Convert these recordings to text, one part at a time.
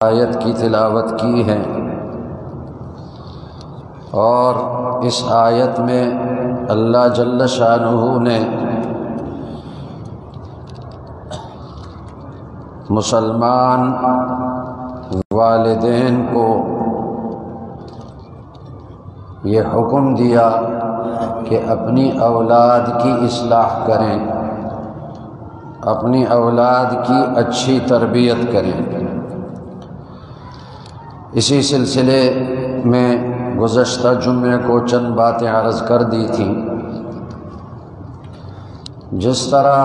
آیت کی تلاوت کی ہے، اور اس آیت میں اللہ جل شانہ نے مسلمان والدین کو یہ حکم دیا کہ اپنی اولاد کی اصلاح کریں، اپنی اولاد کی اچھی تربیت کریں۔ اسی سلسلے میں گزشتہ جمعے کو چند باتیں عرض کر دی تھیں۔ جس طرح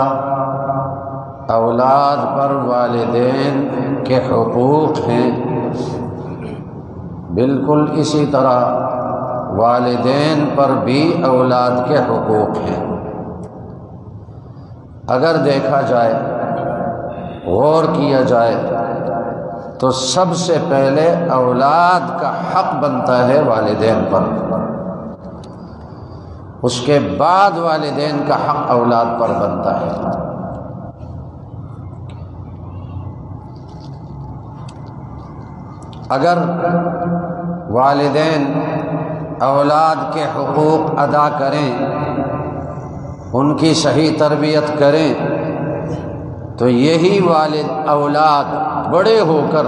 اولاد پر والدین کے حقوق ہیں، بالکل اسی طرح والدین پر بھی اولاد کے حقوق ہیں۔ اگر دیکھا جائے، غور کیا جائے، تو سب سے پہلے اولاد کا حق بنتا ہے والدین پر، اس کے بعد والدین کا حق اولاد پر بنتا ہے۔ اگر والدین اولاد کے حقوق ادا کریں، ان کی صحیح تربیت کریں، تو یہی والد اولاد بڑے ہو کر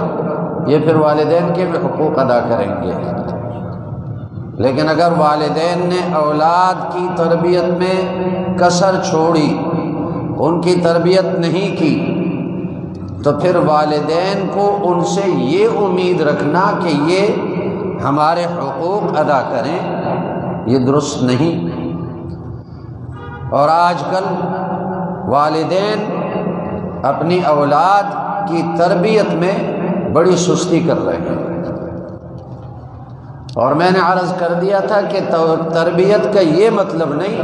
یہ پھر والدین کے بھی حقوق ادا کریں گے۔ لیکن اگر والدین نے اولاد کی تربیت میں کسر چھوڑی، ان کی تربیت نہیں کی، تو پھر والدین کو ان سے یہ امید رکھنا کہ یہ ہمارے حقوق ادا کریں، یہ درست نہیں۔ اور آج کل والدین اپنی اولاد کی تربیت میں بڑی سستی کر رہے ہیں، اور میں نے عرض کر دیا تھا کہ تربیت کا یہ مطلب نہیں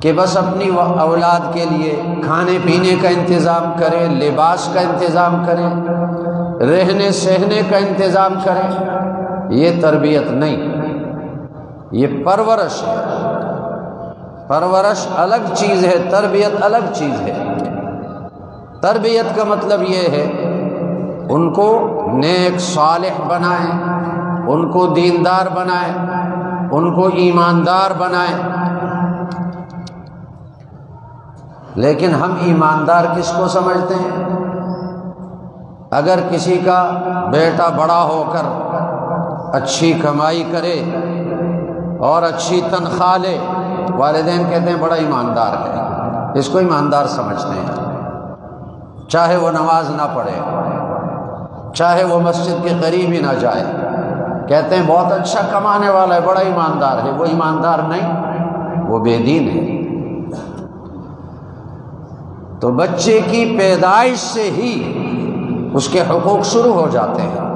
کہ بس اپنی اولاد کے لیے کھانے پینے کا انتظام کریں، لباس کا انتظام کریں، رہنے سہنے کا انتظام کریں، یہ تربیت نہیں، یہ پرورش ہے۔ پرورش الگ چیز ہے، تربیت الگ چیز ہے۔ تربیت کا مطلب یہ ہے ان کو نیک صالح بنائیں، ان کو دیندار بنائیں، ان کو ایماندار بنائیں۔ لیکن ہم ایماندار کس کو سمجھتے ہیں؟ اگر کسی کا بیٹا بڑا ہو کر اچھی کمائی کرے اور اچھی تنخواہ لے، والدین کہتے ہیں بڑا ایماندار ہے، اس کو ایماندار سمجھتے ہیں، چاہے وہ نماز نہ پڑھے، چاہے وہ مسجد کے قریب ہی نہ جائے، کہتے ہیں بہت اچھا کمانے والا ہے، بڑا ایماندار ہے۔ وہ ایماندار نہیں، وہ بے دین ہے۔ تو بچے کی پیدائش سے ہی اس کے حقوق شروع ہو جاتے ہیں۔